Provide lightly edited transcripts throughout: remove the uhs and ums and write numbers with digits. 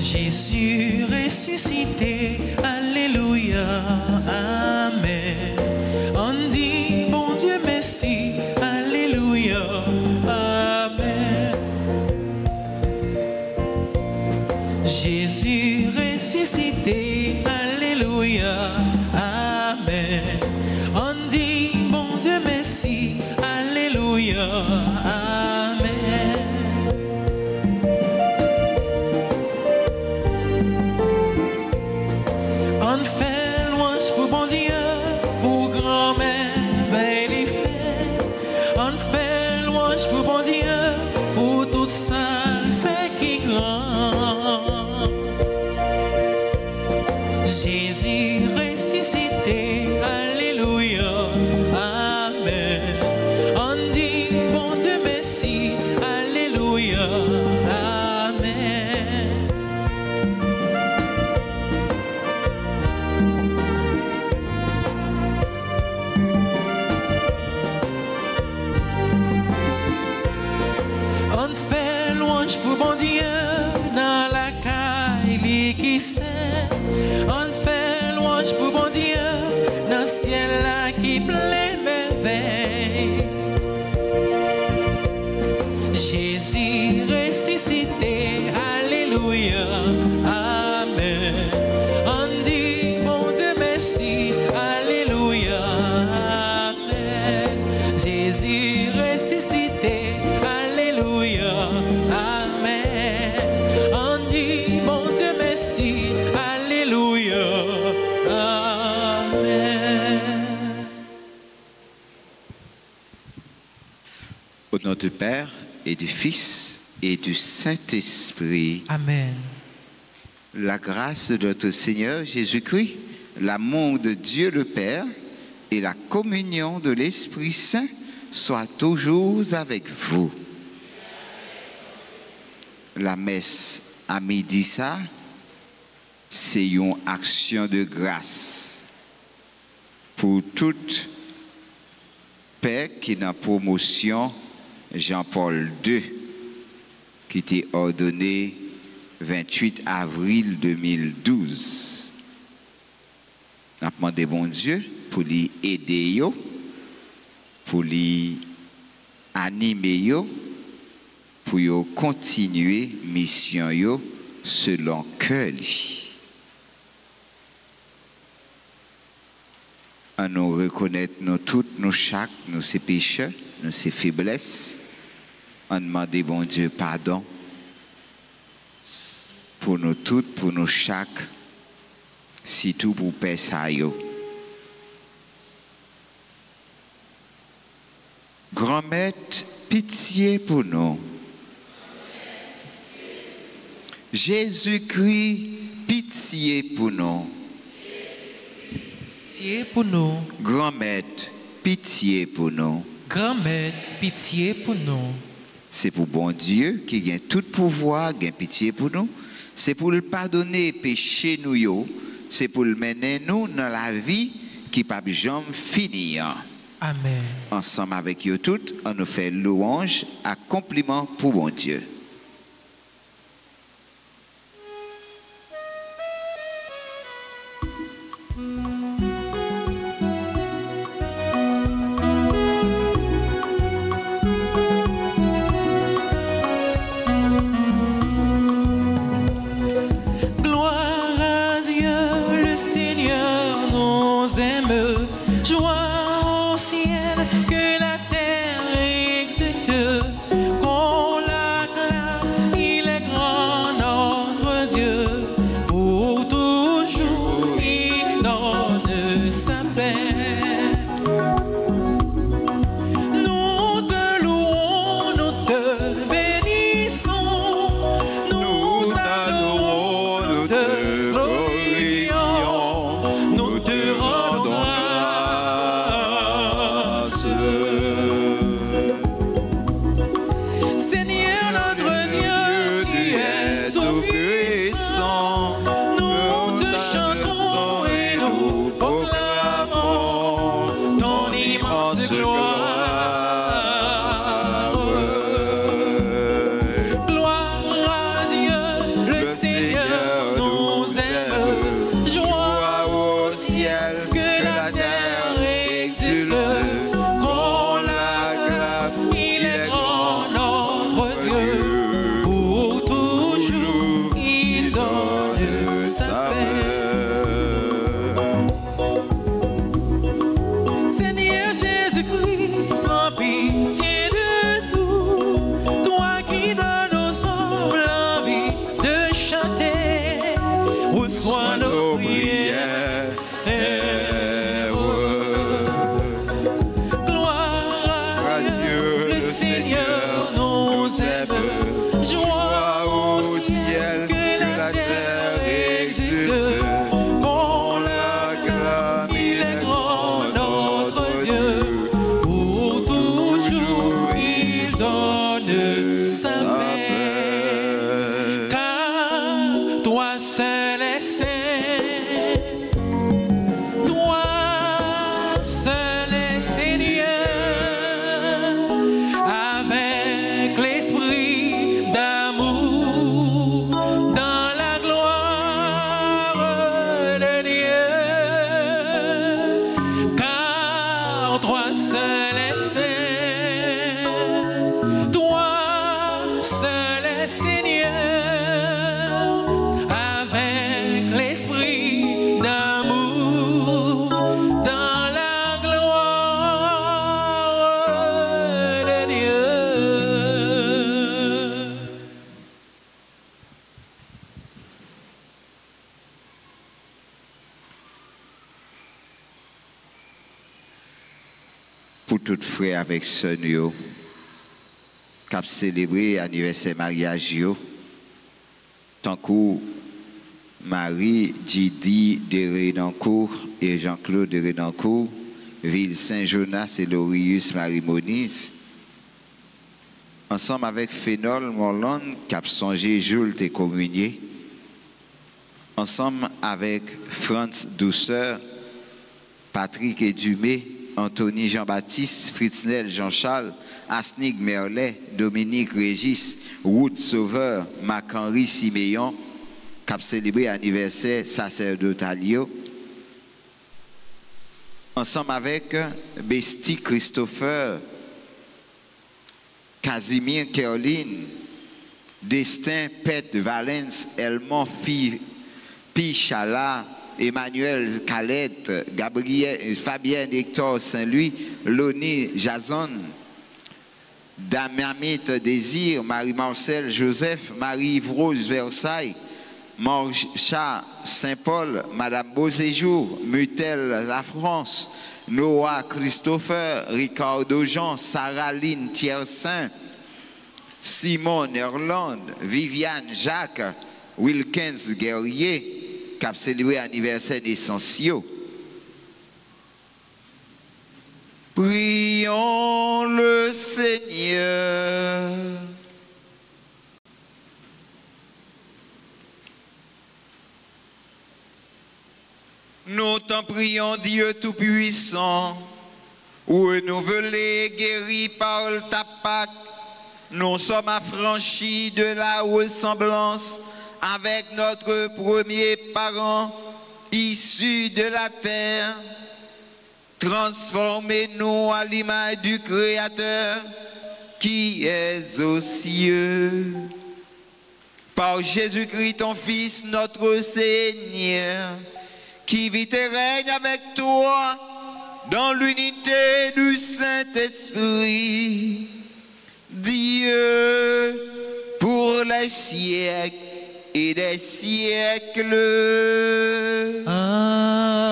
Jésus ressuscité, alléluia, amen. On dit, bon Dieu, merci, alléluia, amen. Jésus ressuscité, alléluia, amen. On dit, bon Dieu, merci, alléluia, amen. On fait louange pour bon Dieu, pour grand-mère, belle et fait. On fait louange pour bon Dieu, pour tout ça, le fait qui grand. Jésus ressuscité, alléluia, amen. On dit, bon Dieu, merci, alléluia, amen. On fait louange pour bon Dieu dans la caille qui sait. On fait louange pour bon Dieu dans le ciel là qui plein merveille. Jésus ressuscité, alléluia, amen. On dit bon Dieu merci, alléluia, amen. Jésus ressuscité, alléluia, amen. On dit bon Dieu merci, alléluia, amen. Au nom du Père et du Fils et du Saint-Esprit. Amen. La grâce de notre Seigneur Jésus-Christ, l'amour de Dieu le Père et la communion de l'Esprit Saint soient toujours avec vous. La messe à midi ça, c'est une action de grâce pour toute paix qui est dans la promotion Jean-Paul II, qui était ordonné 28 avril 2012. Nous avons demandé bon Dieu pour lui aider, pour lui animer, pour lui continuer mission selon cœur. À nous reconnaître nous toutes, nous chaque, nous ses pécheurs, nous ses faiblesses. On demande bon Dieu pardon pour nous toutes, pour nous chaque, surtout pour Père Sayo. Grand-Maître, pitié pour nous. Jésus-Christ, pitié pour nous. Pitié pour nous. Grand-Maître, pitié pour nous. Grand-mère, pitié pour nous. C'est pour bon Dieu qui a tout pouvoir, qui a pitié pour nous. C'est pour le pardonner péché nous. C'est pour le mener nous dans la vie qui ne peut jamais finir. Amen. Ensemble avec vous toutes, on nous fait louange, accomplissement pour bon Dieu. Que la terre exulte, qu'on l'acclame. tout frère avec sœur nous qui a célébré l'anniversaire mariage yo. Tant que Marie Didi de Renancourt et Jean-Claude de Renancourt, Ville Saint-Jonas et Lorius Marie-Monise, ensemble avec Fénol Morland qui a songé Jules de communier, ensemble avec Franz Douceur, Patrick Edumé, Anthony Jean-Baptiste, Fritznel Jean-Charles, Asnig Merlet, Dominique Régis, Ruth Sauveur, Marc-Henri Siméon, qui a célébré l'anniversaire sacerdotal, ensemble avec Besti Christopher, Casimir Caroline, Destin Pet Valence, Elmont Pichala, Emmanuel Calette, Gabriel, Fabienne Hector Saint-Louis, Loni Jason, Damiamit Désir, Marie-Marcel Joseph, Marie-Yves Rose Versailles, Marcha Saint-Paul, Madame Beauséjour, Mutel La France, Noah Christopher, Ricardo Jean, Sarah-Line Tiersin, Simon Erland, Viviane Jacques, Wilkins Guerrier, qui a célébré l'anniversaire d'Essentiaux. Prions le Seigneur. Nous t'en prions, Dieu Tout-Puissant, renouvelés, guéris par ta Pâque, nous sommes affranchis de la ressemblance avec notre premier parent issu de la terre. Transformez-nous à l'image du Créateur qui est aux cieux. Par Jésus-Christ, ton Fils, notre Seigneur, qui vit et règne avec toi dans l'unité du Saint-Esprit, Dieu pour les siècles et des siècles. Amen.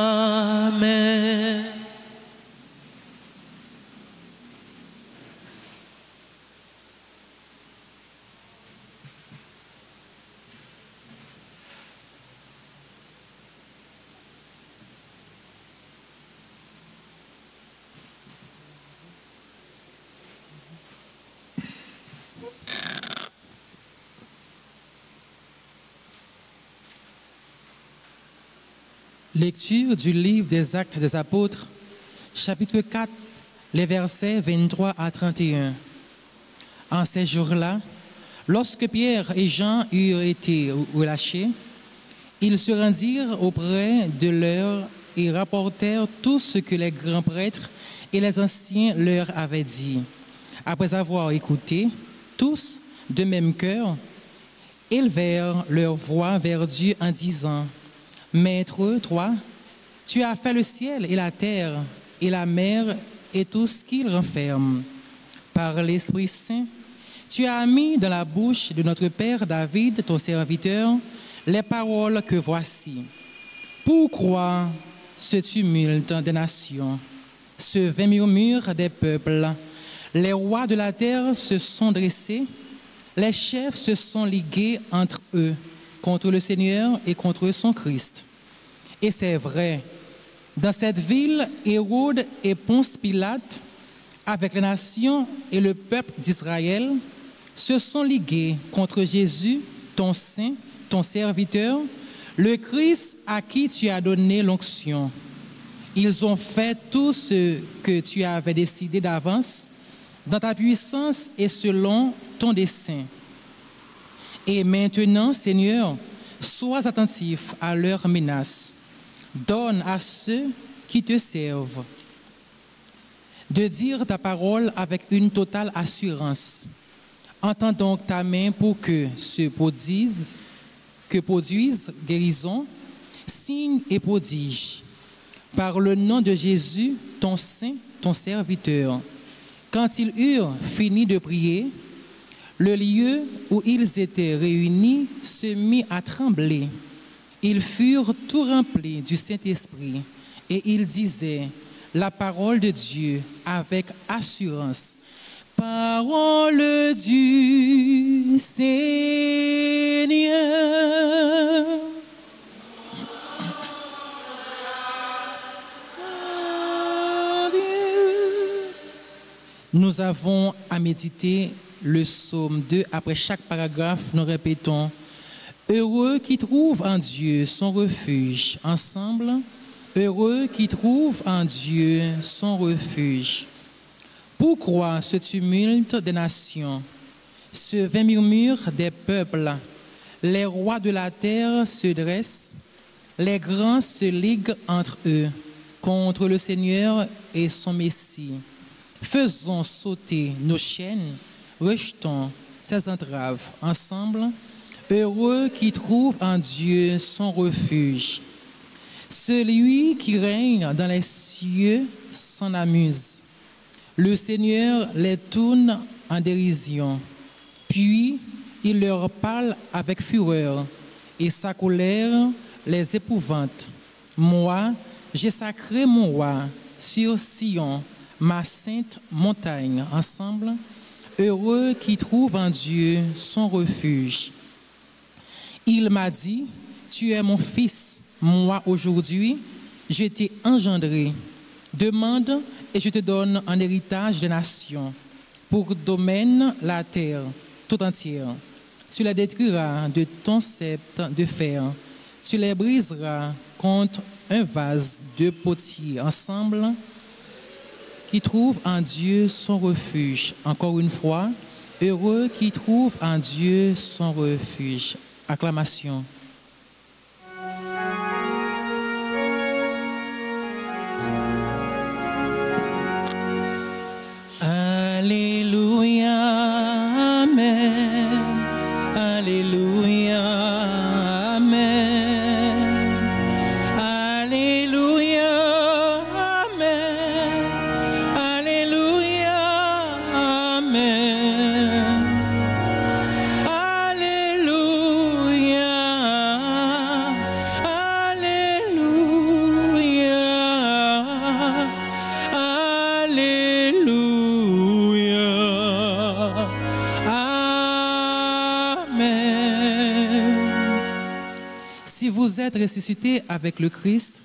Lecture du livre des Actes des Apôtres, chapitre 4, les versets 23 à 31. En ces jours-là, lorsque Pierre et Jean eurent été relâchés, ils se rendirent auprès de leur et rapportèrent tout ce que les grands prêtres et les anciens leur avaient dit. Après avoir écouté, tous, de même cœur, élevèrent leur voix vers Dieu en disant: Maître, toi, tu as fait le ciel et la terre et la mer et tout ce qu'ils renferment. Par l'Esprit Saint, tu as mis dans la bouche de notre Père David, ton serviteur, les paroles que voici. Pourquoi ce tumulte des nations, ce vain murmure des peuples? Les rois de la terre se sont dressés, les chefs se sont ligués entre eux, contre le Seigneur et contre son Christ. Et c'est vrai, dans cette ville, Hérode et Ponce Pilate, avec les nations et le peuple d'Israël, se sont ligués contre Jésus, ton saint, ton serviteur, le Christ à qui tu as donné l'onction. Ils ont fait tout ce que tu avais décidé d'avance, dans ta puissance et selon ton dessein. Et maintenant, Seigneur, sois attentif à leurs menaces. Donne à ceux qui te servent de dire ta parole avec une totale assurance. Entends donc ta main pour que produisent guérison, signes et prodiges. Par le nom de Jésus, ton saint, ton serviteur. Quand ils eurent fini de prier, le lieu où ils étaient réunis se mit à trembler. Ils furent tout remplis du Saint-Esprit et ils disaient: la parole de Dieu avec assurance. Parole du Seigneur. Nous avons à méditer le psaume 2. Après chaque paragraphe, nous répétons « Heureux qui trouve en Dieu son refuge ». Ensemble, « Heureux qui trouve en Dieu son refuge ». Pourquoi ce tumulte des nations, ce vain murmure des peuples? Les rois de la terre se dressent, les grands se liguent entre eux contre le Seigneur et son Messie. Faisons sauter nos chaînes, rejetons ses entraves. Ensemble, heureux qui trouve en Dieu son refuge. Celui qui règne dans les cieux s'en amuse. Le Seigneur les tourne en dérision. Puis, il leur parle avec fureur et sa colère les épouvante. Moi, j'ai sacré mon roi sur Sion, ma sainte montagne. Ensemble, heureux qui trouve en Dieu son refuge. Il m'a dit, tu es mon fils, moi aujourd'hui, je t'ai engendré. Demande et je te donne en héritage des nations, pour domaine la terre tout entière. Tu la détruiras de ton sceptre de fer, tu les briseras contre un vase de potier. Ensemble, qui trouve en Dieu son refuge. Encore une fois, heureux qui trouve en Dieu son refuge. Acclamation. Alléluia, Amen. Alléluia, Amen. Alléluia, Amen. Alléluia, Amen. Alléluia, Alléluia, Alléluia, Amen. Si vous êtes ressuscité avec le Christ,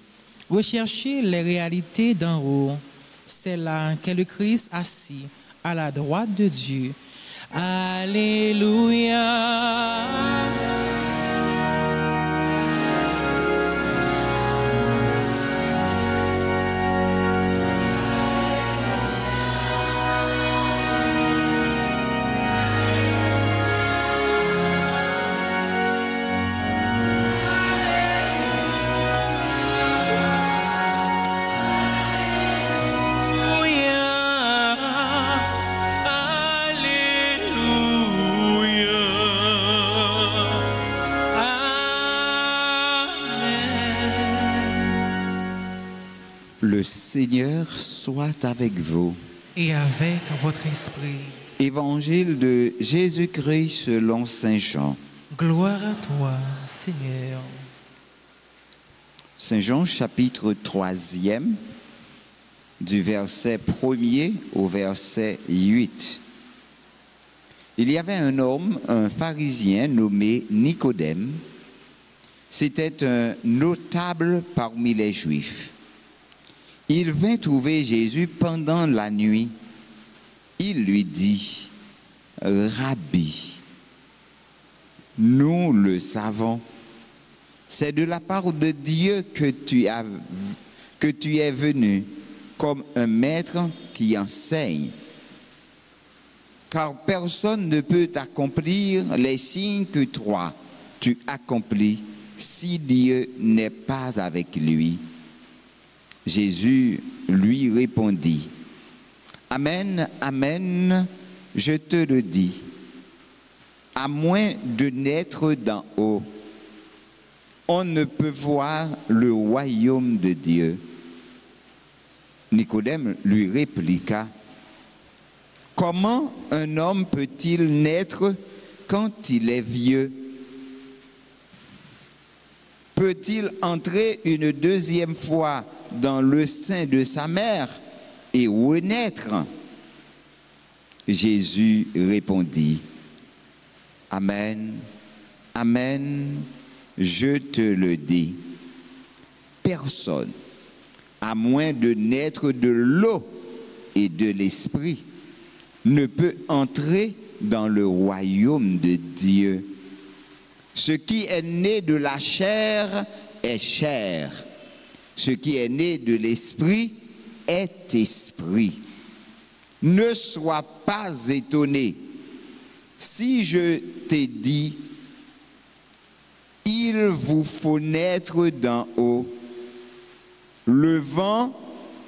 recherchez les réalités d'en haut. C'est là qu'est le Christ assis à la droite de Dieu. Alléluia. Le Seigneur soit avec vous. Et avec votre esprit. Évangile de Jésus-Christ selon Saint Jean. Gloire à toi, Seigneur. Saint Jean, chapitre 3, du verset 1er au verset 8. Il y avait un homme, un pharisien nommé Nicodème. C'était un notable parmi les Juifs. Il vint trouver Jésus pendant la nuit. Il lui dit, « Rabbi, nous le savons, c'est de la part de Dieu que tu es venu comme un maître qui enseigne. Car personne ne peut accomplir les signes que toi, tu accomplis si Dieu n'est pas avec lui. » Jésus lui répondit, « Amen, amen, je te le dis, à moins de naître d'en haut, on ne peut voir le royaume de Dieu. » Nicodème lui répliqua, « Comment un homme peut-il naître quand il est vieux? peut-il entrer une deuxième fois dans le sein de sa mère et renaître? Jésus répondit, Amen, Amen, je te le dis. Personne, à moins de naître de l'eau et de l'esprit, ne peut entrer dans le royaume de Dieu. Ce qui est né de la chair est chair. Ce qui est né de l'esprit est esprit. Ne sois pas étonné si je t'ai dit, il vous faut naître d'en haut. Le vent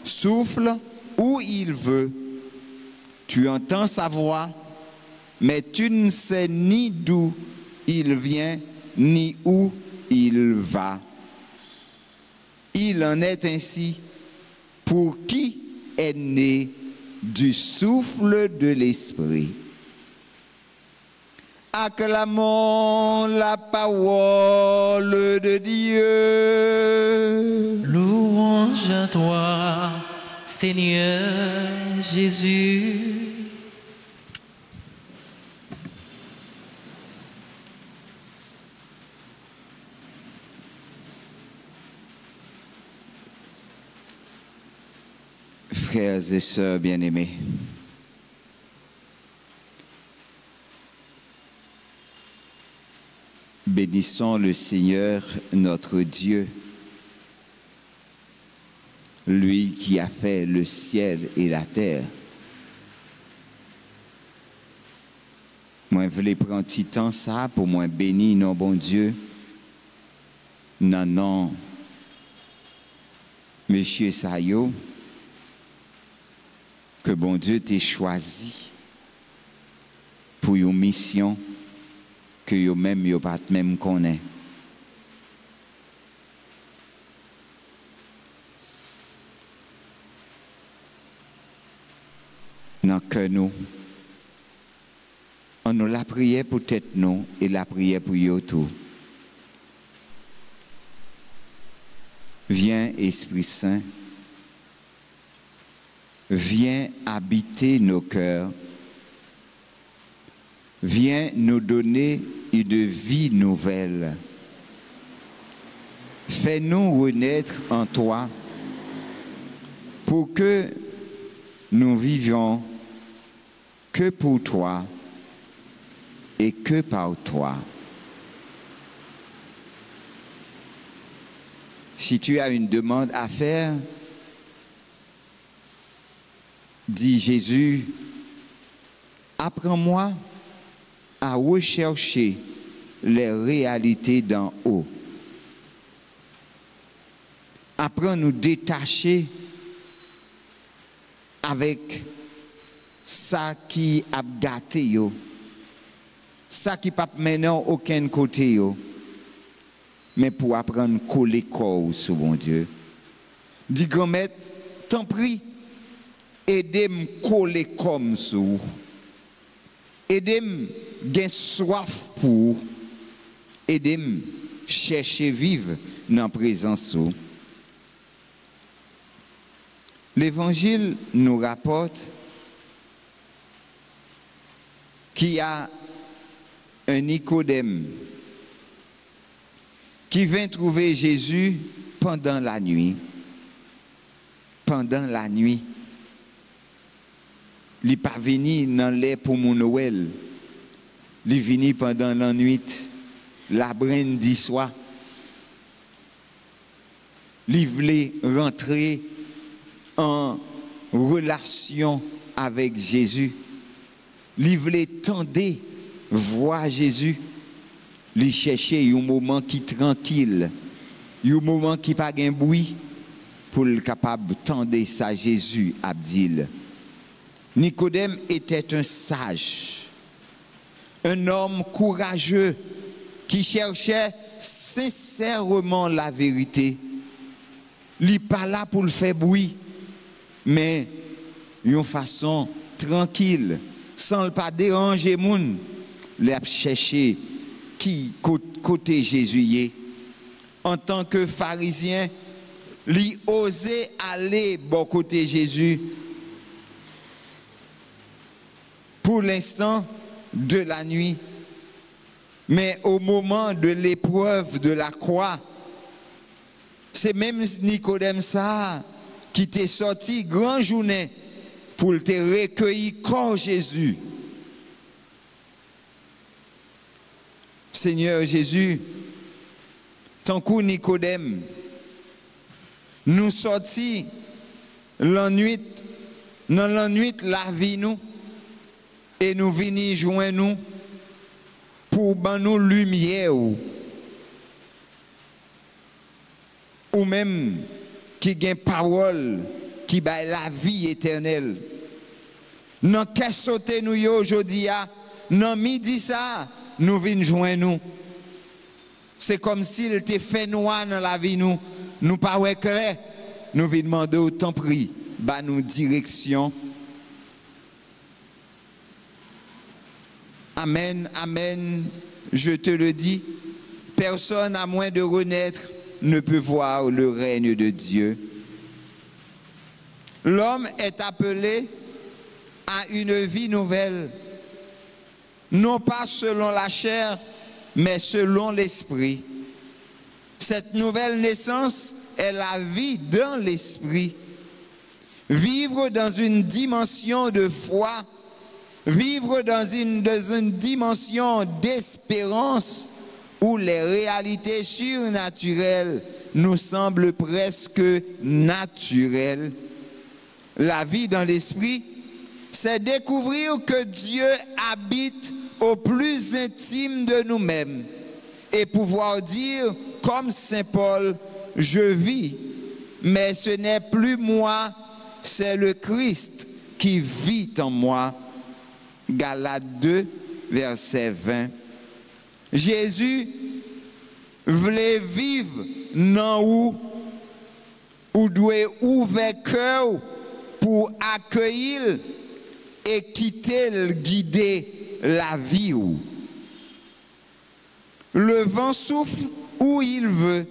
souffle où il veut. Tu entends sa voix, mais tu ne sais ni d'où il vient, ni où il va. Il en est ainsi pour qui est né du souffle de l'esprit. Acclamons la parole de Dieu. Louange à toi, Seigneur Jésus. Frères et sœurs bien-aimés, bénissons le Seigneur notre Dieu, lui qui a fait le ciel et la terre. Moi, je voulais prendre un petit temps ça pour moi bénir nos bon Dieu. Non, Monsieur Sayo, que bon Dieu t'ait choisi pour une mission que yo même yo pas même connaît. Dans que nous, on nous la prière pour tête nous et la prière pour yo tout. Viens Esprit Saint, viens habiter nos cœurs, viens nous donner une vie nouvelle. Fais-nous renaître en toi pour que nous vivions que pour toi et que par toi. Si tu as une demande à faire, dit Jésus, apprends-moi à rechercher les réalités d'en haut. Apprends à nous détacher avec ça qui a gâté yo, ça qui pas maintenant aucun côté yo, mais pour apprendre à coller corps sur mon Dieu. Dis grand-mère, t'en prie, aidez-moi coller comme sous. Aidez-moi gagner soif pour. Aidez-moi chercher vivre dans la présence. L'Évangile nous rapporte qu'il y a un Nicodème qui vint trouver Jésus pendant la nuit. Pendant la nuit. Il n'est pas venu dans l'air pour mon Noël. Il est venu pendant la nuit, la braine dit soir. Il voulait rentrer en relation avec Jésus. Il voulait tendre, voir Jésus. Il cherchait un moment qui est tranquille, un moment qui n'a pas de bruit, pour le capable de tendre ça Jésus, Abdil. Nicodème était un sage, un homme courageux qui cherchait sincèrement la vérité. Il n'est pas là pour le faire bruit, mais d'une façon tranquille, sans pas déranger les gens. Il a cherché qui côté Jésus est. en tant que pharisien, lui oser aller bon côté Jésus pour l'instant de la nuit. Mais au moment de l'épreuve de la croix, c'est même Nicodème ça qui t'est sorti grand journée pour te recueillir comme Jésus. Seigneur Jésus, tant que Nicodème, nous sortis l'ennui, dans l'ennui la vie nous, et nous venons joindre nous pour ban nous lumière ou même qui gagne parole qui baille la vie éternelle. Dans qu'est sauté nous aujourd'hui dans midi ça nous venons joindre nous. C'est comme s'il te fait noir dans la vie nous pas ouais clair. Nous venons demander au temps pris ba nous direction. Amen, amen, je te le dis, personne à moins de renaître ne peut voir le règne de Dieu. L'homme est appelé à une vie nouvelle, non pas selon la chair, mais selon l'esprit. Cette nouvelle naissance est la vie dans l'esprit. Vivre dans une dimension de foi, vivre dans une dimension d'espérance où les réalités surnaturelles nous semblent presque naturelles. La vie dans l'esprit, c'est découvrir que Dieu habite au plus intime de nous-mêmes et pouvoir dire, comme Saint Paul, je vis, mais ce n'est plus moi, c'est le Christ qui vit en moi. Galates 2, verset 20. Jésus voulait vivre dans où doit ouvrir cœur pour accueillir et quitter le guider la vie. Le vent souffle où il veut.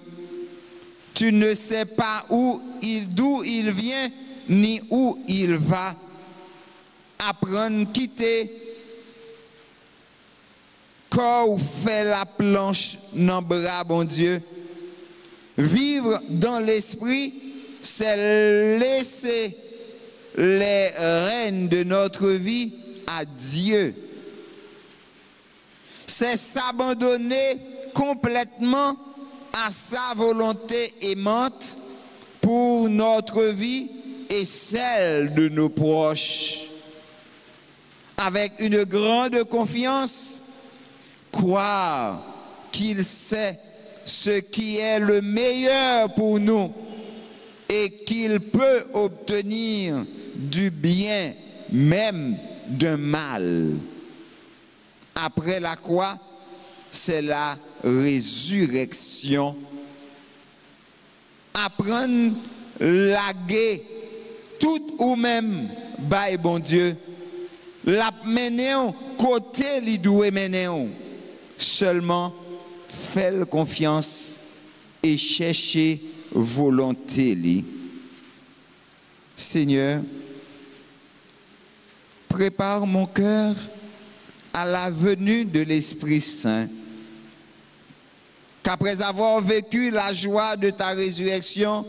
Tu ne sais pas d'où il vient ni où il va. Apprendre à quitter quand fait la planche dans le bras, bon Dieu. Vivre dans l'esprit, c'est laisser les rênes de notre vie à Dieu. C'est s'abandonner complètement à sa volonté aimante pour notre vie et celle de nos proches. Avec une grande confiance, croire qu'il sait ce qui est le meilleur pour nous et qu'il peut obtenir du bien même d'un mal. Après la croix, c'est la résurrection. Apprendre laguer tout ou même, bye bon Dieu. La mener côté li doué mener seulement faire confiance et chercher volonté li. Seigneur, prépare mon cœur à la venue de l'Esprit Saint, qu'après avoir vécu la joie de ta résurrection,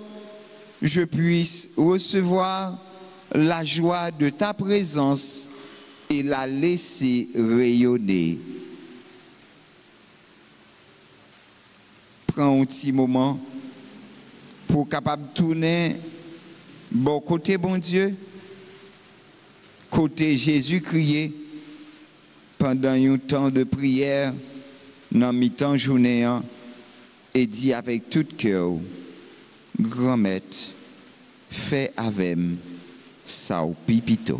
je puisse recevoir la joie de ta présence et la laisser rayonner. Prends un petit moment pour capable tourner bon côté bon Dieu, côté Jésus-Christ pendant un temps de prière dans mi-temps journée et dit avec tout cœur, grand maître, fais avec ça au pipito.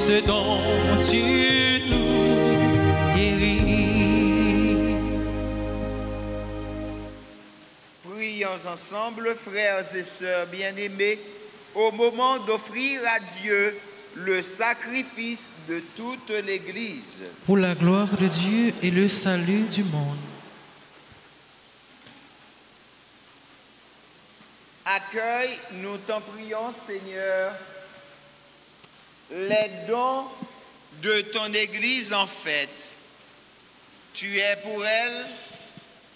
ce dont tu nous guéris. Prions ensemble, frères et sœurs bien-aimés, au moment d'offrir à Dieu le sacrifice de toute l'Église. Pour la gloire de Dieu et le salut du monde. Accueille, nous t'en prions, Seigneur, les dons de ton Église en fête. Tu es pour elle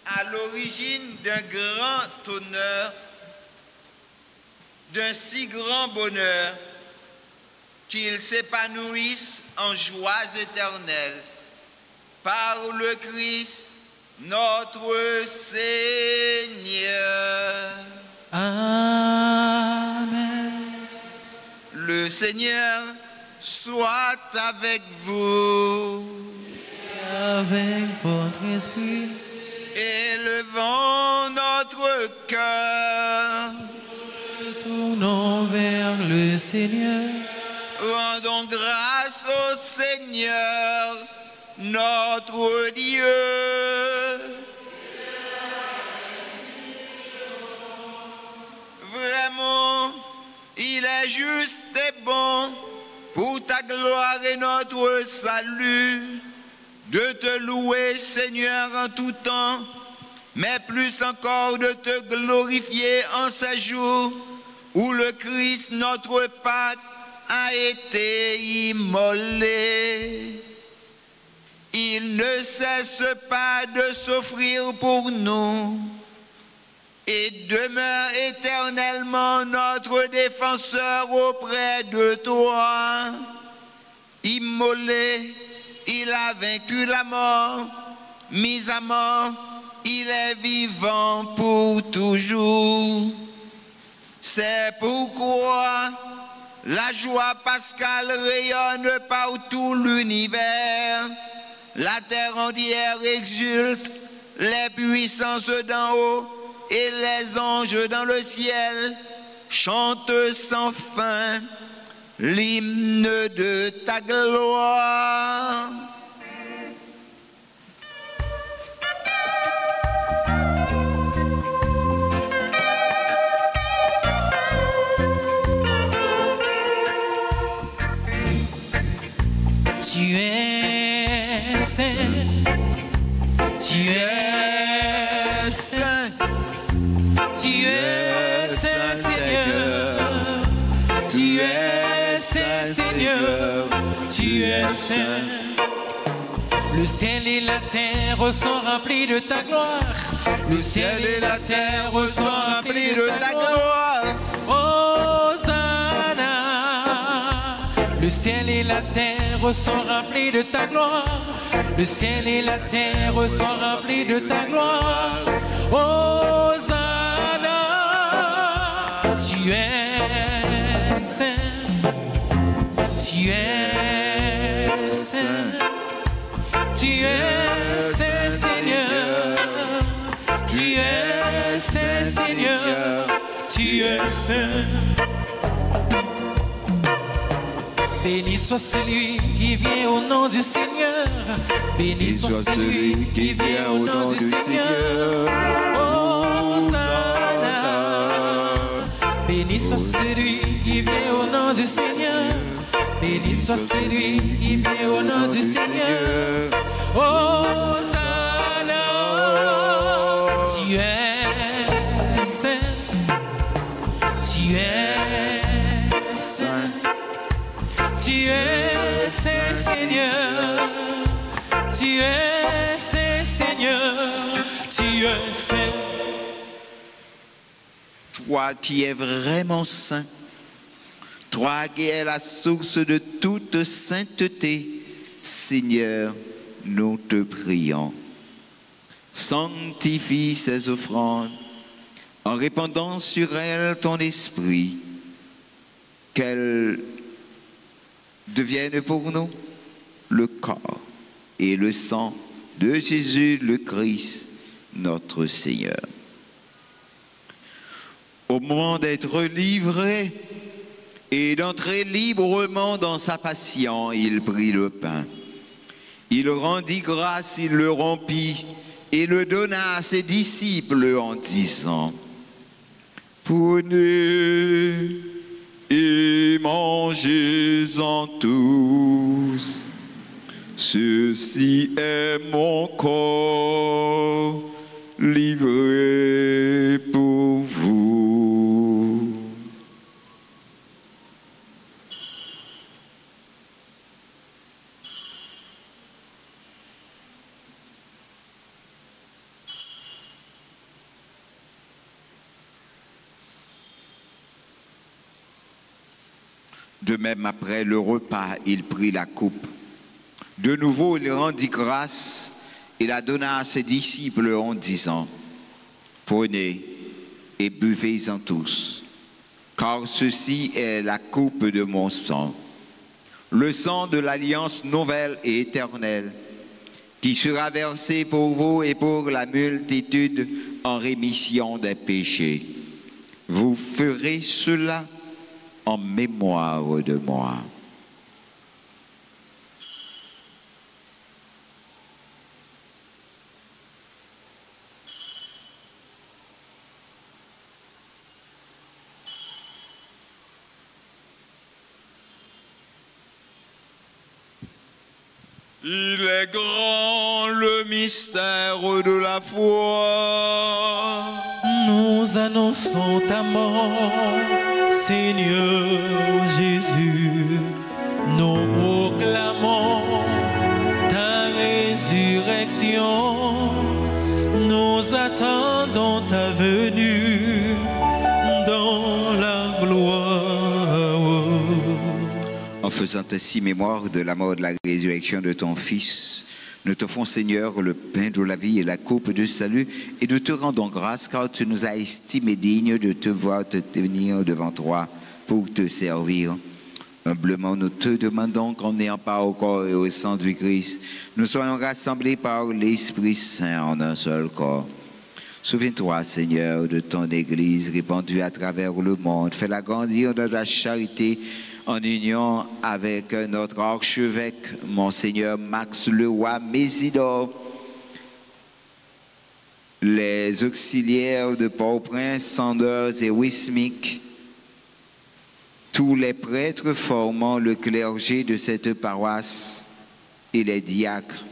à l'origine d'un grand honneur, d'un si grand bonheur, qu'ils s'épanouissent en joies éternelles. Par le Christ, notre Seigneur. Amen. Le Seigneur soit avec vous. Avec votre esprit, Élevons notre cœur. tournons vers le Seigneur. Rendons grâce au Seigneur, notre Dieu. Vraiment, il est juste et bon pour ta gloire et notre salut de te louer, Seigneur, en tout temps, mais plus encore de te glorifier en ces jours où le Christ, notre Pâque, a été immolé. Il ne cesse pas de s'offrir pour nous et demeure éternellement notre défenseur auprès de toi. Immolé, il a vaincu la mort, mis à mort, il est vivant pour toujours. C'est pourquoi la joie pascale rayonne par tout l'univers. La terre entière exulte, les puissances d'en haut et les anges dans le ciel chantent sans fin l'hymne de ta gloire. Tu es saint, tu es saint, tu es saint Seigneur, tu es saint Seigneur, tu es saint. Le ciel et la terre sont remplis de ta gloire. Le ciel et la terre sont remplis de ta gloire. Hosanna. Le ciel et la terre sont remplis de ta gloire. Le ciel et la terre sont remplis de ta gloire. Hosanna. Tu es saint. Tu es saint. Tu es saint Seigneur. Tu es saint Seigneur. Tu es saint. Béni soit celui qui vient au nom du Seigneur. Béni soit celui qui vient au nom du Seigneur. Hosanna. Béni soit celui qui vient au nom du Seigneur. Béni soit celui qui vient au nom du Seigneur. Hosanna. Tu es saint. Tu es saint. Tu es saint Seigneur, tu es saint Seigneur, tu es saint. Toi qui es vraiment saint, toi qui es la source de toute sainteté, Seigneur, nous te prions. Sanctifie ces offrandes en répandant sur elles ton esprit, qu'elles deviennent pour nous le corps et le sang de Jésus le Christ, notre Seigneur. Au moment d'être livré Et d'entrer librement dans sa passion, il prit le pain. Il rendit grâce, il le rompit et le donna à ses disciples en disant, prenez et mangez-en tous. Ceci est mon corps livré pour vous. De même, après le repas, il prit la coupe. De nouveau, il rendit grâce et la donna à ses disciples en disant, prenez et buvez-en tous, car ceci est la coupe de mon sang, le sang de l'alliance nouvelle et éternelle, qui sera versé pour vous et pour la multitude en rémission des péchés. Vous ferez cela en mémoire de moi. Il est grand le mystère de la foi. Nous annonçons ta mort, Seigneur Jésus. Nous proclamons ta résurrection. Nous attendons ta venue dans la gloire. En faisant ainsi mémoire de la mort et de la résurrection de ton Fils, nous t'offrons, Seigneur, le pain de la vie et la coupe de salut, et nous te rendons grâce car tu nous as estimés dignes de te voir te tenir devant toi pour te servir. Humblement, nous te demandons qu'en n'ayant pas au corps et au sang du Christ, nous soyons rassemblés par l'Esprit Saint en un seul corps. Souviens-toi, Seigneur, de ton Église répandue à travers le monde. Fais-la grandir dans la charité en union avec notre archevêque, Monseigneur Max Leroy Mésidor, les auxiliaires de Port-au-Prince, Sanders et Wismic, tous les prêtres formant le clergé de cette paroisse et les diacres,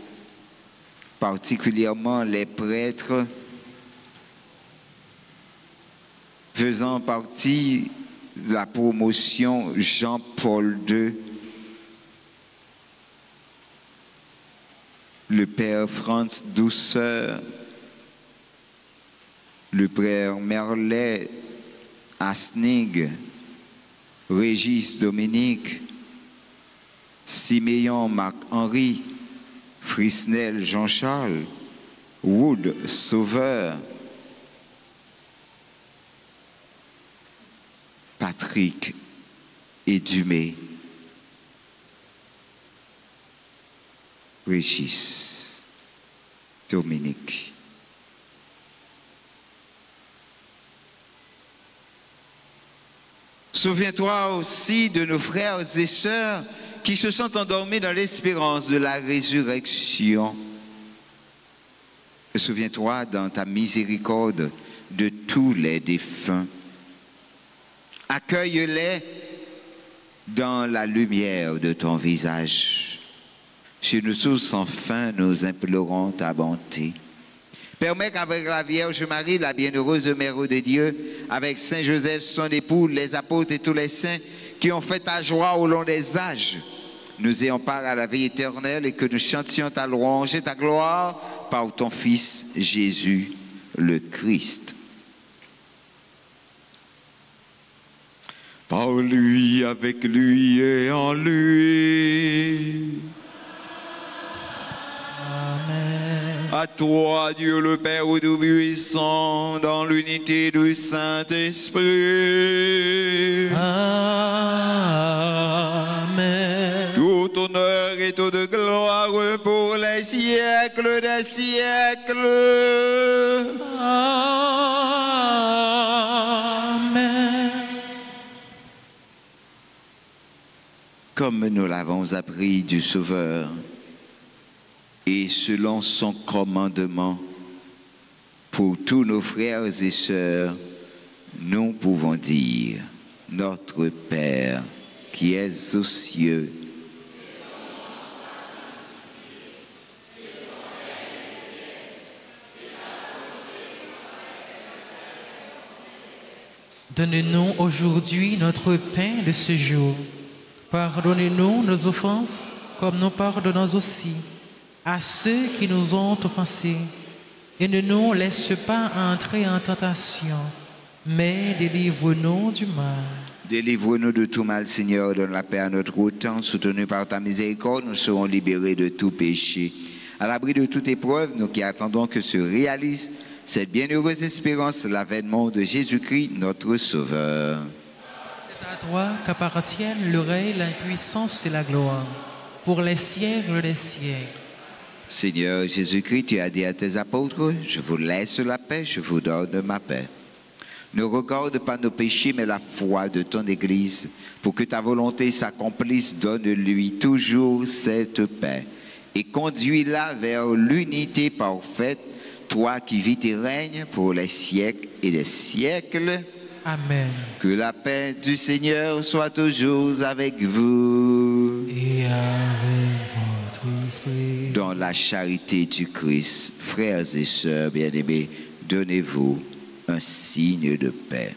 particulièrement les prêtres faisant partie de la promotion Jean-Paul II, le père Franz Douceur, le père Merlet Asnig, Régis Dominique, Siméon Marc-Henri, Frisnel Jean-Charles, Wood Sauveur, Patrick et Dumais, Régis, Dominique. Souviens-toi aussi de nos frères et sœurs qui se sont endormis dans l'espérance de la résurrection. Souviens-toi dans ta miséricorde de tous les défunts. Accueille-les dans la lumière de ton visage. Sur nous tous, enfin, nous implorons ta bonté. Permets qu'avec la Vierge Marie, la bienheureuse Mère de Dieu, avec Saint Joseph, son époux, les apôtres et tous les saints qui ont fait ta joie au long des âges, nous ayons part à la vie éternelle et que nous chantions ta louange et ta gloire par ton Fils Jésus le Christ. Par lui, avec lui et en lui. Amen. À toi, Dieu le Père Tout-Puissant, dans l'unité du Saint-Esprit. Amen. Tout honneur et toute gloire pour les siècles des siècles. Amen. comme nous l'avons appris du Sauveur, et selon son commandement, pour tous nos frères et sœurs, nous pouvons dire, Notre Père qui es aux cieux, donne-nous aujourd'hui notre pain de ce jour. Pardonnez-nous nos offenses, comme nous pardonnons aussi à ceux qui nous ont offensés. Et ne nous laisse pas entrer en tentation, mais délivre-nous du mal. Délivre-nous de tout mal, Seigneur, donne la paix à notre temps. Soutenus par ta miséricorde, nous serons libérés de tout péché. À l'abri de toute épreuve, nous qui attendons que se réalise cette bienheureuse espérance, l'avènement de Jésus-Christ, notre Sauveur. C'est à toi qu'appartiennent le règne, la puissance et la gloire, pour les siècles des siècles. Seigneur Jésus-Christ, tu as dit à tes apôtres, je vous laisse la paix, je vous donne ma paix. Ne regarde pas nos péchés, mais la foi de ton Église. Pour que ta volonté s'accomplisse, donne-lui toujours cette paix. Et conduis-la vers l'unité parfaite, toi qui vis et règnes pour les siècles et les siècles. Amen. Que la paix du Seigneur soit toujours avec vous. Et avec votre esprit. Dans la charité du Christ, frères et sœurs bien-aimés, donnez-vous un signe de paix.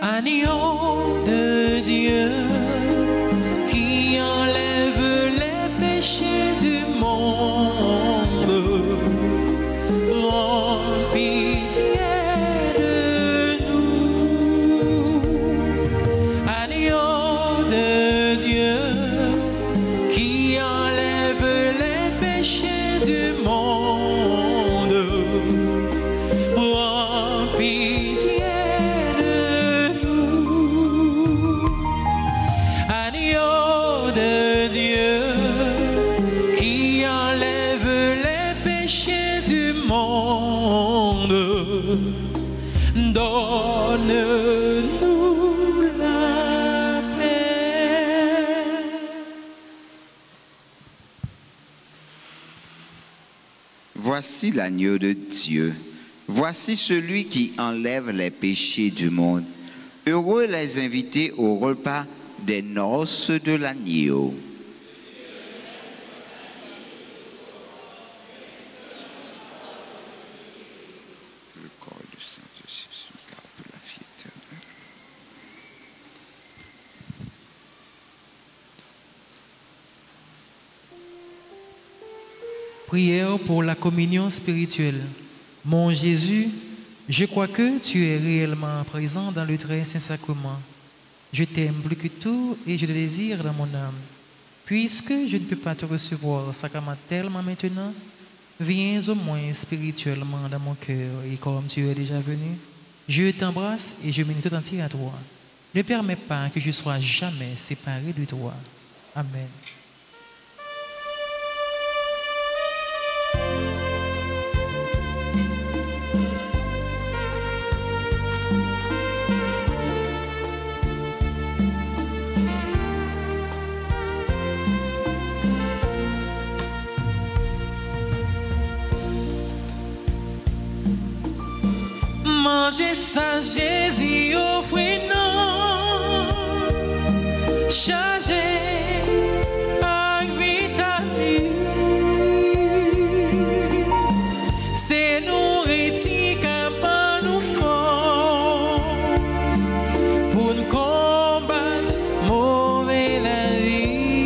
Agneau de Dieu qui enlève les péchés du monde, prends pitié de nous. Agneau de Dieu qui enlève les péchés du monde, prends pitié. Donne-nous la paix. Voici l'agneau de Dieu. Voici celui qui enlève les péchés du monde. Heureux les invités au repas des noces de l'agneau. Le corps et le sang de Jésus, car pour la vie éternelle. Prière pour la communion spirituelle. Mon Jésus, je crois que tu es réellement présent dans le très saint sacrement. Je t'aime plus que tout et je te désire dans mon âme. Puisque je ne peux pas te recevoir sacramentellement maintenant, viens au moins spirituellement dans mon cœur et comme tu es déjà venu, je t'embrasse et je m'unis tout entier à toi. Ne permets pas que je sois jamais séparé de toi. Amen. Mangez ça, Jésus, offrez-nous, chargez avec vitamine. C'est nourriture qui nous force pour nous combattre mauvais la vie.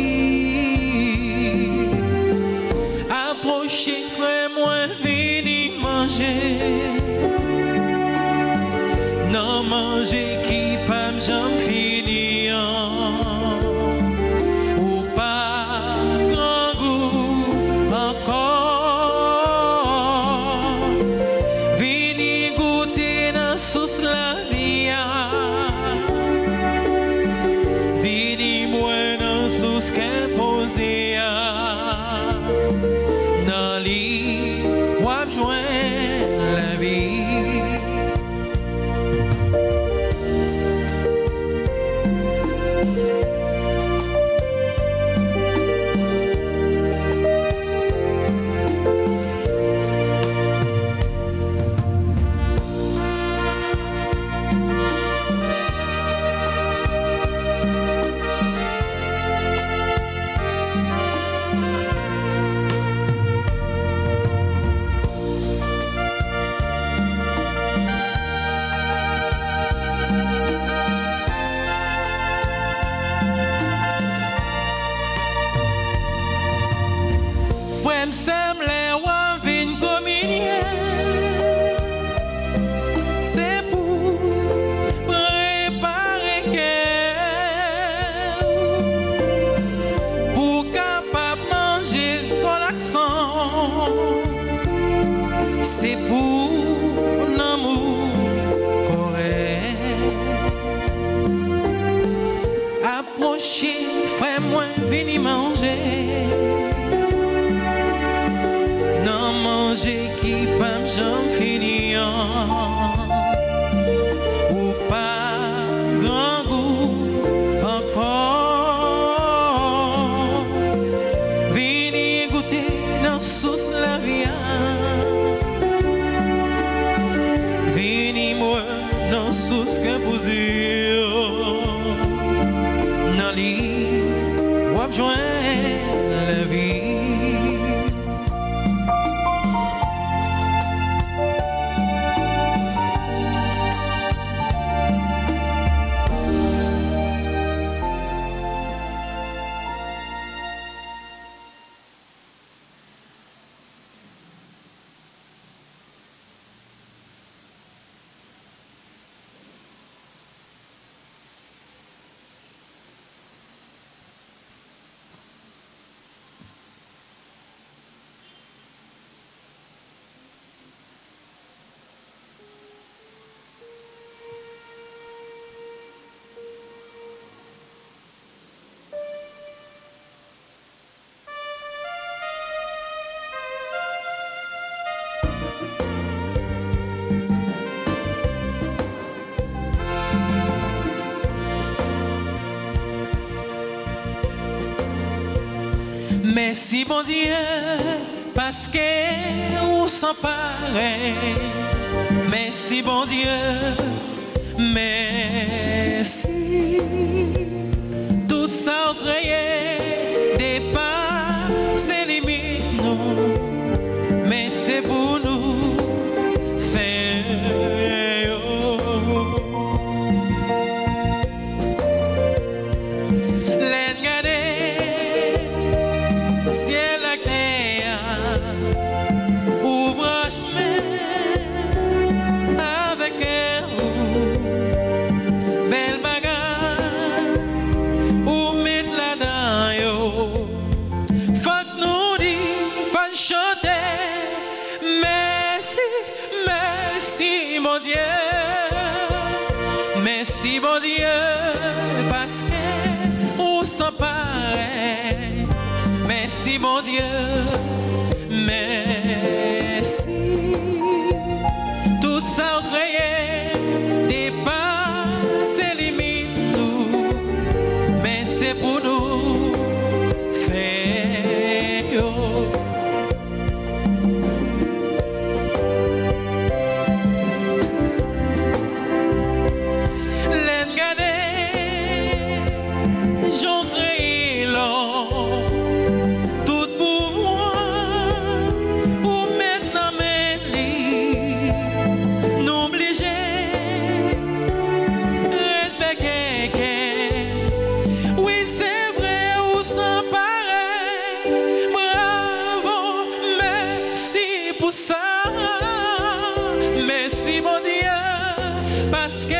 Approchez, frère, moi, venez manger. Non manger qui manger qui pas jamais fini. Ou pas grand goût encore. Venez goûter dans sauce la vie. Venez moi dans sauce que posé. Dans lit, wap joindre la vie. Merci bon Dieu, parce que vous s'en pareil. Merci bon Dieu, merci. Tout ça créé dépasse les limites, nous. Mais c'est pour nous faire. Ciel à terre, ouvre chemin avec vous, belle bagarre, ou mettre là-dedans yo. Faut que nous dit, faut chanter, merci, merci mon Dieu, merci mon Dieu, parce que on s'en pareil. Merci mon Dieu, merci. Tout ça créé dépasse les limites, nous. Mais c'est pour nous faire. L'en garder, j'en créé l'homme. Merci mon Dieu, parce que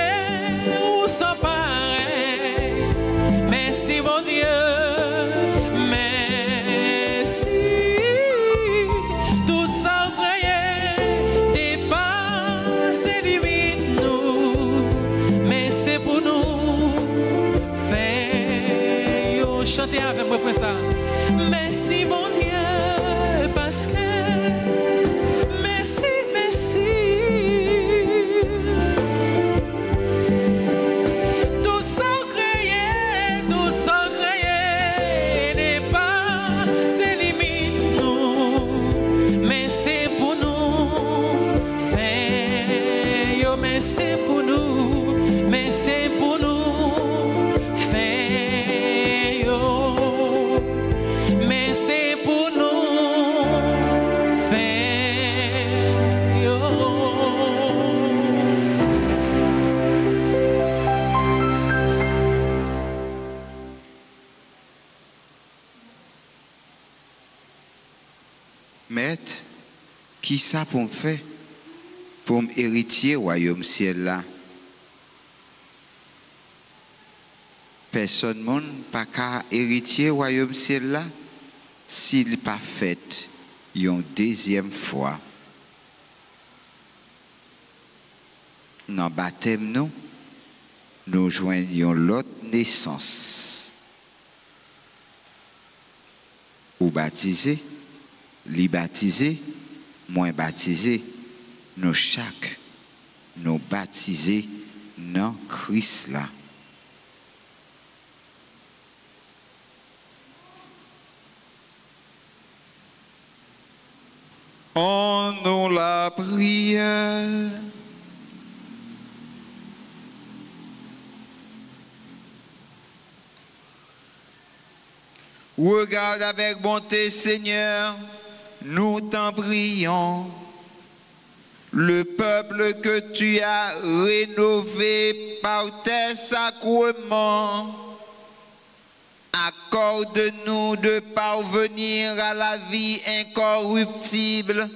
vous s'en pareil. Merci mon Dieu, merci. Tout ça croyé dépasse les limites, nous. Mais c'est pour nous faire. Chantez avec moi, frère ça. Merci mon Dieu, parce que c'est pour nous, mais c'est pour nous faire. Mais c'est pour nous faire. Maître, qui ça pour me faire? Pour m'héritier royaume ciel là. Personne monde pas qu'à héritier royaume ciel là s'il pas fait une deuxième fois. Dans baptême nous joignons l'autre naissance. Ou baptisé, li baptisé, moins baptisés, nous chaque nous baptiser dans Christ là. On nous la prière. Regarde avec bonté, Seigneur, nous t'en prions. Le peuple que tu as rénové par tes sacrements, accorde-nous de parvenir à la vie incorruptible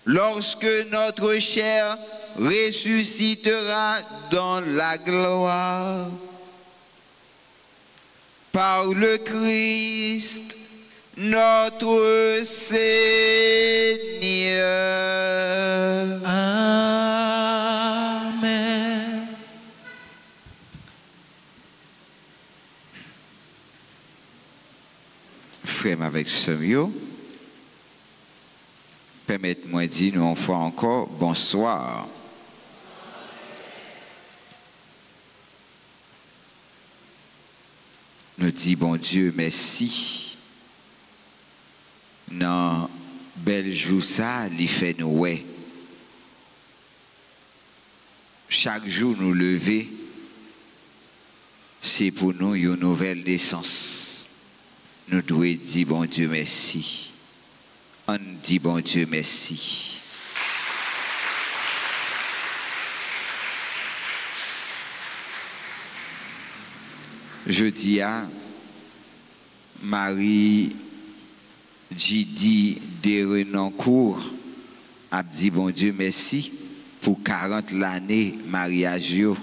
lorsque notre chair ressuscitera dans la gloire. Par le Christ, notre Seigneur. Amen. Frère avec Samuel, permettez-moi de dire nous une fois encore bonsoir. Nous disons bon Dieu merci. Dans bel jour ça, il fait nous ouais. Chaque jour nous lever, c'est pour nous une nouvelle naissance. Nous devons dire bon Dieu merci. On dit bon Dieu merci. Je dis à Marie Gidi de Renoncourt a dit bon Dieu merci pour 40 l'année mariage yo.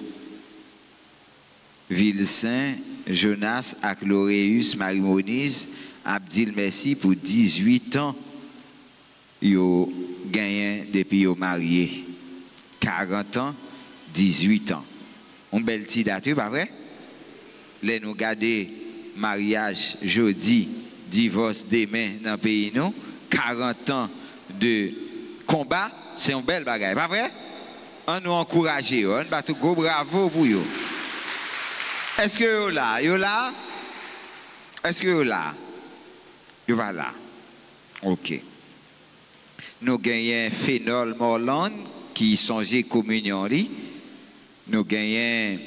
Ville-Saint, Jonas et Laureus Marie-Monise a dit merci pour 18 ans yo gagné depuis yo marié. 40 ans, 18 ans. On belle petite date, pas vrai? Les nous garder mariage jeudi, divorce demain dans le pays nous, 40 ans de combat, c'est une belle bagaille, pas vrai? On nous encourage, on va tout gros bravo pour eux. Est-ce que vous là? Vous là? Est-ce que vous là? Vous va là. OK. Nous gagnons Phénol Morland qui songeait communion. Nous gagnons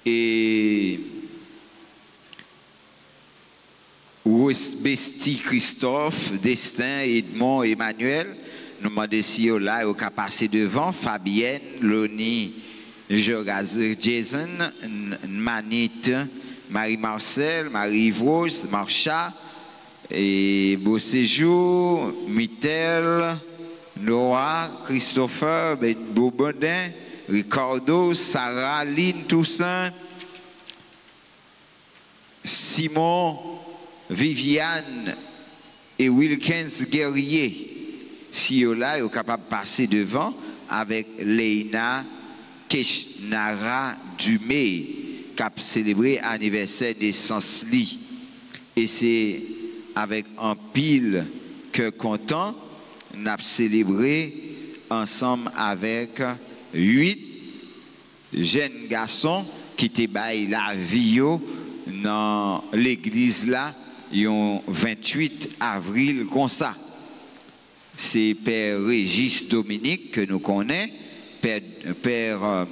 et Besti Christophe, Destin, Edmond, Emmanuel. Nous demandons si vous là, vous passé devant. Fabienne, Loni, Jason, Manit, Marie-Marcel, Marie-Rose, Marcha, et Beau Séjour, Mitel, Noah, Christopher, Bobodin, Ricardo, Sarah, Lynn, Toussaint, Simon, Viviane et Wilkins Guerrier. Si vous là, vous êtes capable de passer devant avec Leina Keshnara Dumé, qui a célébré l'anniversaire de naissance li. Et c'est avec un pile que content, nous avons célébré ensemble avec 8 jeunes garçons qui étaient la vie dans l'église là, le 28 avril comme ça. C'est Père Régis Dominique que nous connaissons, Père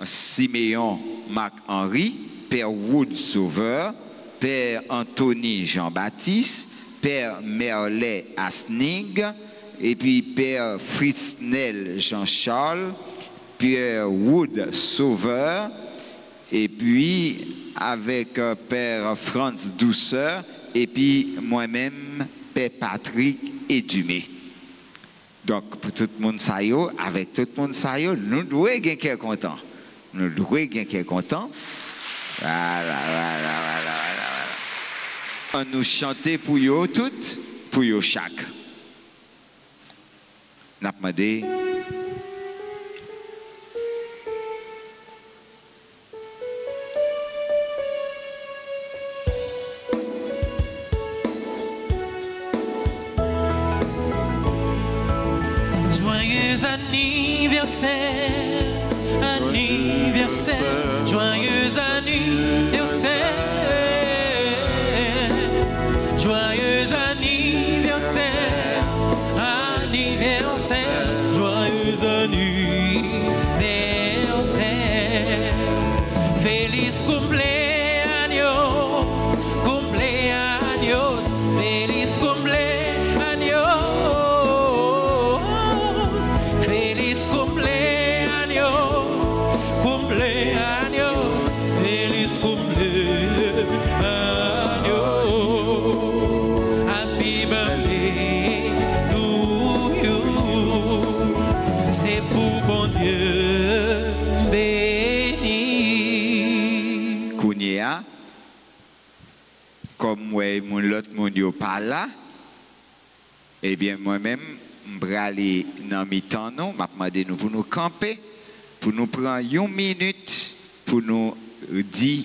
Siméon Marc-Henri, Père Wood Sauveur, Père Anthony Jean-Baptiste, Père Merlet Asnig, et puis Père Fritznel Jean-Charles, Père Wood Sauveur, et puis avec Père Franz Douceur, et puis moi-même, Père Patrick Edumé. Donc, pour tout le monde, ça y est, avec tout le monde, ça y est, nous devons être contents. Nous devons être contents. Voilà. On nous chanter pour eux toutes, pour eux chaque. N'a pas demandé. anniversaire, anniversaire, joyeux anniversaire, joyeux anniversaire, anniversaire, joyeux anniversaire, feliz cumpleaños, cumpleaños, feliz cumpleaños, feliz cumpleaños, cumpleaños, feliz cumpleaños, happy birthday to you, c'est pour bon Dieu béni. Kounia, comme ouais, mon l'autre monde yo pas là, eh bien moi-même, m'brale dans mi-temps nous, m'a demandé nous pour nous camper, pour nous prendre une minute, pour nous dire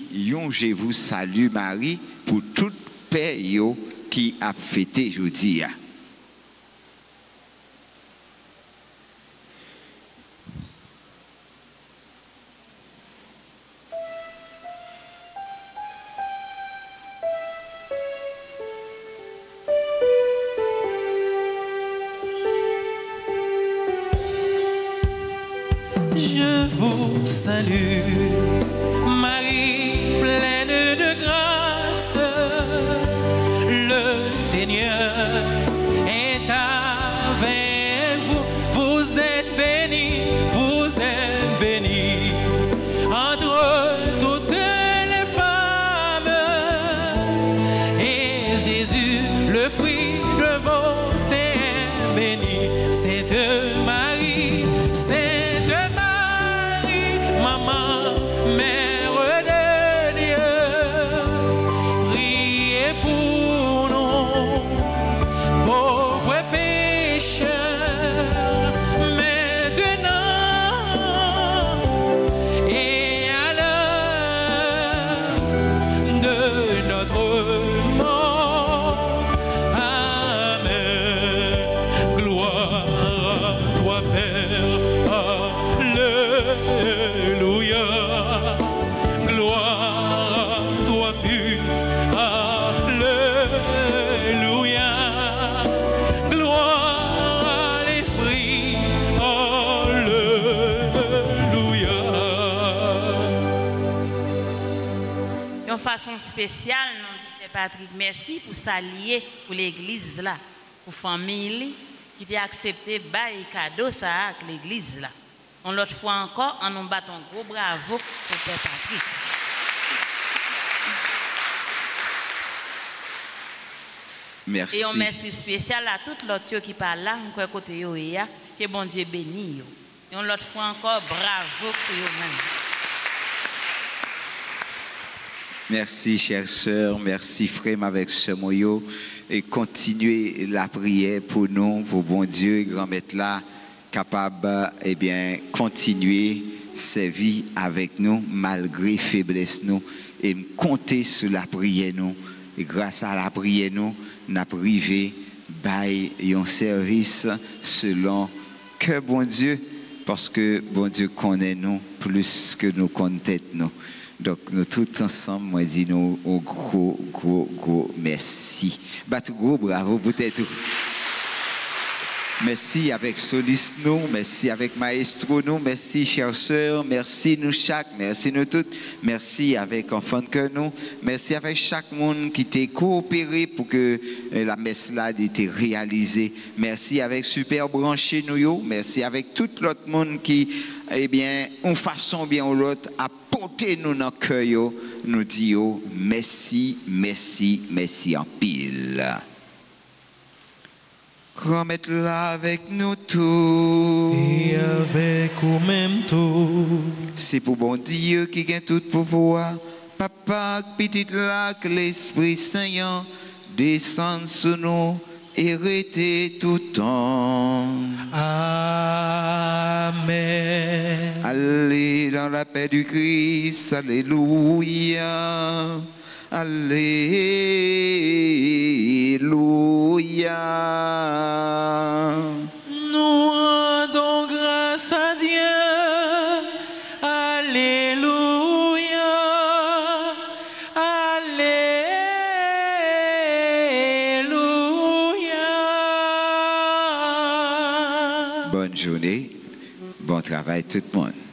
je vous salue Marie pour toute paix yo qui a fêté aujourd'hui. Je vous salue, Marie pleine de grâce, le Seigneur est avec vous, vous êtes bénie, entre toutes les femmes, et Jésus, le fruit de vos seins, est béni, Sainte Marie, Maman, Mère de Dieu, priez pour nous, pauvres pécheurs, maintenant et à l'heure de notre mort. Amen. Gloire à toi, Père. Alléluia, gloire à toi, Fils, Alléluia, gloire à l'Esprit, Alléluia. De façon spéciale, nous, Patrick, merci pour s'allier pour l'église là, pour la famille qui t'a accepté bail cadeau ça avec l'église là. On l'autre fois encore, on nous bat un gros bravo pour Père Patrick. Merci. Et on merci spécial à tout l'autre qui parle là, on côté yo ya, que bon Dieu bénisse yo. Et on l'autre fois encore bravo pour eux-mêmes. Merci, chère sœur. Merci, frère, avec ce moyo. Et continuez la prière pour nous, pour bon Dieu, grand maître là, capable, eh bien, continuer servir avec nous, malgré faiblesse nous, et compter sur la prière nous. Et grâce à la prière nous, n'a privé, bail un service selon que bon Dieu, parce que bon Dieu connaît nous plus que nous connaissons nous. Donc, nous tous ensemble, moi, dis nous un gros merci. Battu gros bravo, peut-être. Merci avec soliste nous, merci avec maestro nous, merci chers sœurs, merci nous chaque, merci nous toutes, merci avec enfant que nous, merci avec chaque monde qui t'a coopéré pour que la messe là ait été réalisée, merci avec super branché nous, merci avec tout l'autre monde qui, eh bien, en façon bien ou l'autre, a porté nous dans le cœur, nous disons merci en pile. Remettre là avec nous tous. Et avec nous-mêmes tout. C'est pour bon Dieu qui gagne tout pouvoir. Papa, petit là, que l'Esprit Saint descende sur nous et rester tout le temps. Amen. Allez dans la paix du Christ. Alléluia. Alléluia. Nous rendons grâce bonne journée, bon travail tout le monde.